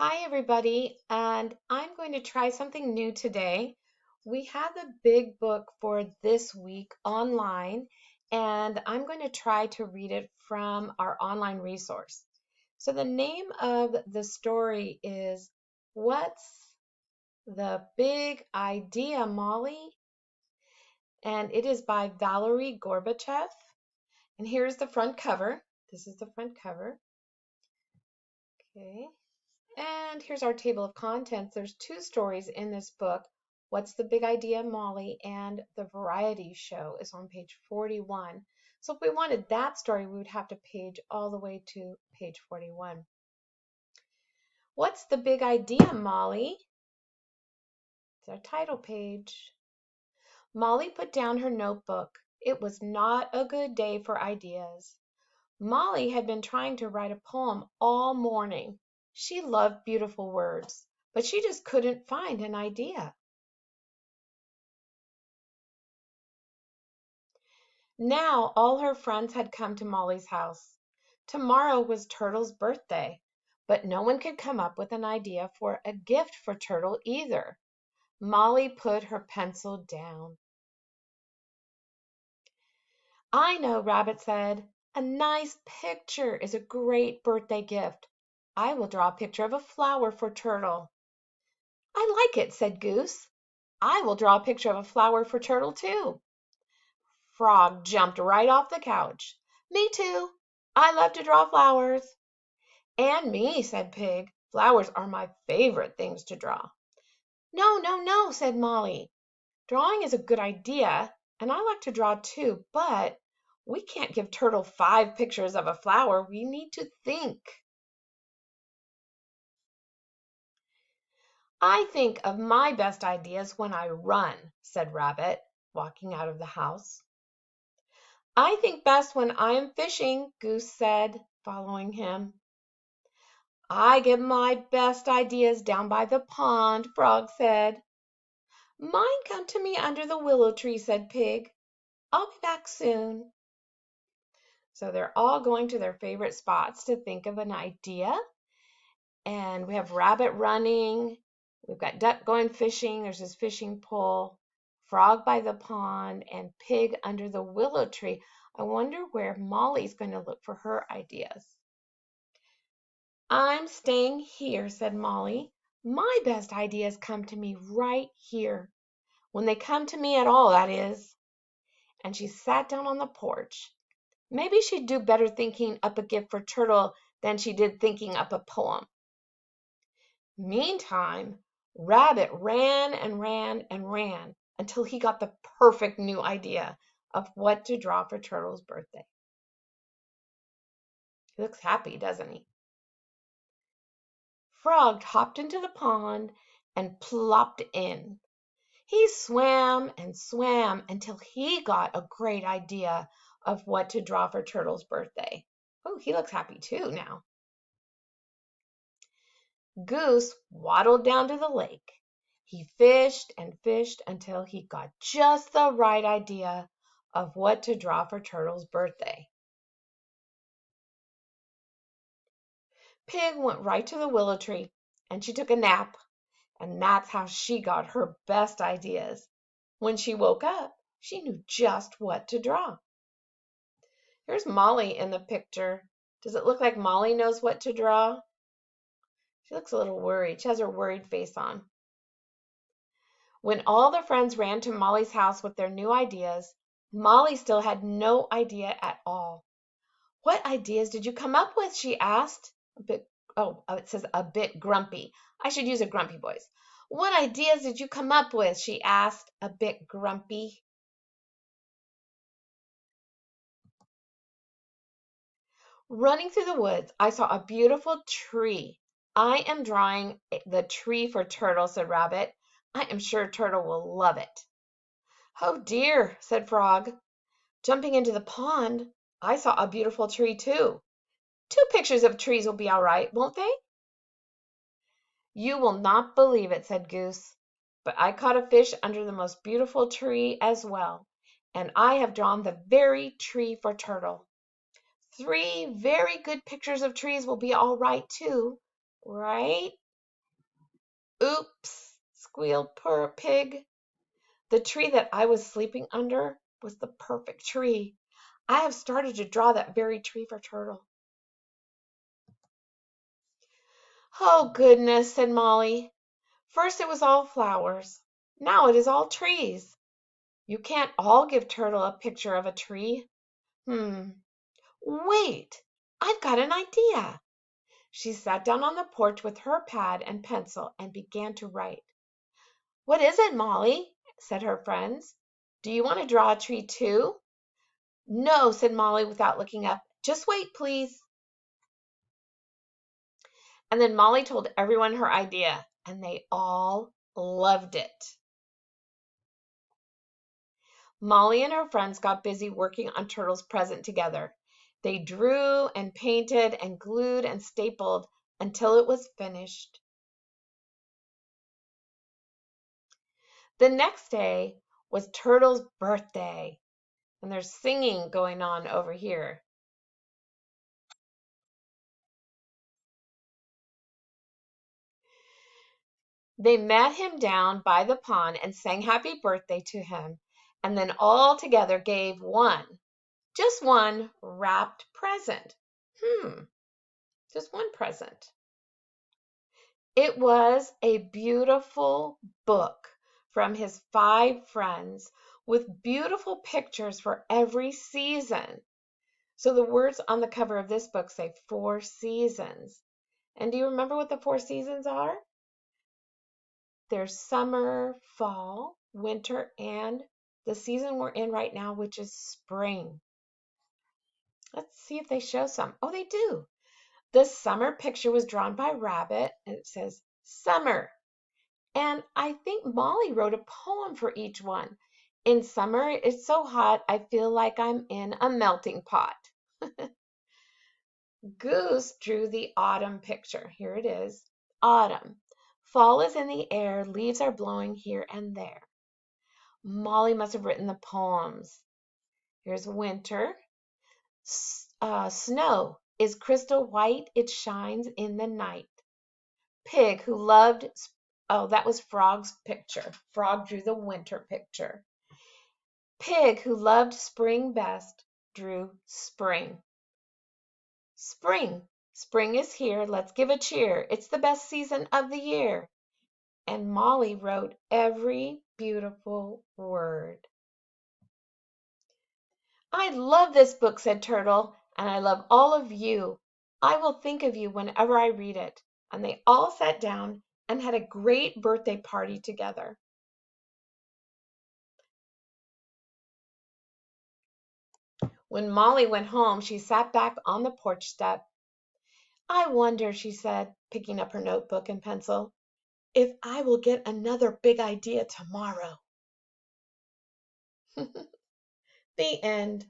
Hi, everybody, and I'm going to try something new today. We have a big book for this week online, and I'm going to try to read it from our online resource. So, the name of the story is What's the Big Idea, Molly? And it is by Valerie Gorbachev. And here's the front cover. This is the front cover. Okay. And here's our table of contents. There's two stories in this book. What's the Big Idea, Molly? And The Variety Show is on page 41. So if we wanted that story, we would have to page all the way to page 41. What's the big idea, Molly? It's our title page. Molly put down her notebook. It was not a good day for ideas. Molly had been trying to write a poem all morning. She loved beautiful words, but she just couldn't find an idea. Now all her friends had come to Molly's house. Tomorrow was Turtle's birthday, but no one could come up with an idea for a gift for Turtle either. Molly put her pencil down. I know, Rabbit said. A nice picture is a great birthday gift. I will draw a picture of a flower for Turtle. I like it, said Goose. I will draw a picture of a flower for Turtle, too. Frog jumped right off the couch. Me too. I love to draw flowers. And me, said Pig. Flowers are my favorite things to draw. No, no, no, said Molly. Drawing is a good idea, and I like to draw too, but we can't give Turtle 5 pictures of a flower. We need to think. I think of my best ideas when I run, said Rabbit, walking out of the house. I think best when I am fishing, Goose said, following him. I get my best ideas down by the pond, Frog said. Mine come to me under the willow tree, said Pig. I'll be back soon. So they're all going to their favorite spots to think of an idea. And we have Rabbit running. We've got Duck going fishing. There's his fishing pole. Frog by the pond and Pig under the willow tree. I wonder where Molly's going to look for her ideas. I'm staying here, said Molly. My best ideas come to me right here. When they come to me at all, that is. And she sat down on the porch. Maybe she'd do better thinking up a gift for Turtle than she did thinking up a poem. Meantime, Rabbit ran and ran and ran until he got the perfect new idea of what to draw for Turtle's birthday. He looks happy, doesn't he? Frog hopped into the pond and plopped in. He swam and swam until he got a great idea of what to draw for Turtle's birthday. Oh, he looks happy too now. Goose waddled down to the lake. He fished and fished until he got just the right idea of what to draw for Turtle's birthday. Pig went right to the willow tree and she took a nap, and that's how she got her best ideas. When she woke up, she knew just what to draw. Here's Molly in the picture. Does it look like Molly knows what to draw? She looks a little worried. She has her worried face on. When all the friends ran to Molly's house with their new ideas, Molly still had no idea at all. What ideas did you come up with? She asked. It says a bit grumpy. I should use a grumpy voice. What ideas did you come up with? She asked, a bit grumpy. Running through the woods, I saw a beautiful tree. I am drawing the tree for Turtle, said Rabbit. I am sure Turtle will love it. Oh dear, said Frog. Jumping into the pond, I saw a beautiful tree too. 2 pictures of trees will be all right, won't they? You will not believe it, said Goose, but I caught a fish under the most beautiful tree as well, and I have drawn the very tree for Turtle. 3 very good pictures of trees will be all right too, right? Oops, squealed poor Pig. The tree that I was sleeping under was the perfect tree. I have started to draw that very tree for Turtle. Oh, goodness, said Molly. First it was all flowers. Now it is all trees. You can't all give Turtle a picture of a tree. Wait, I've got an idea. She sat down on the porch with her pad and pencil and began to write. What is it, Molly? Said her friends. Do you want to draw a tree too? No, said Molly without looking up. Just wait, please. And then Molly told everyone her idea, and they all loved it. Molly and her friends got busy working on Turtle's present together. They drew and painted and glued and stapled until it was finished. The next day was Turtle's birthday, and there's singing going on over here. They met him down by the pond and sang happy birthday to him, and then all together gave one, just one, wrapped present. Just one present. It was a beautiful book from his 5 friends with beautiful pictures for every season. So the words on the cover of this book say 4 seasons. And do you remember what the 4 seasons are? There's summer, fall, winter, and the season we're in right now, which is spring. Let's see if they show some. Oh, they do. The summer picture was drawn by Rabbit, and it says summer. And I think Molly wrote a poem for each one. In summer, it's so hot, I feel like I'm in a melting pot. Goose drew the autumn picture. Here it is. Autumn. Fall is in the air, leaves are blowing here and there. Molly must have written the poems. Here's winter. Snow is crystal white, it shines in the night. Pig who loved, oh, that was Frog's picture. Frog drew the winter picture. Pig who loved spring best drew spring. Spring. Spring is here. Let's give a cheer. It's the best season of the year. And Molly wrote every beautiful word. I love this book, said Turtle, and I love all of you. I will think of you whenever I read it. And they all sat down and had a great birthday party together. When Molly went home, she sat back on the porch step. I wonder, she said, picking up her notebook and pencil, if I will get another big idea tomorrow. The end.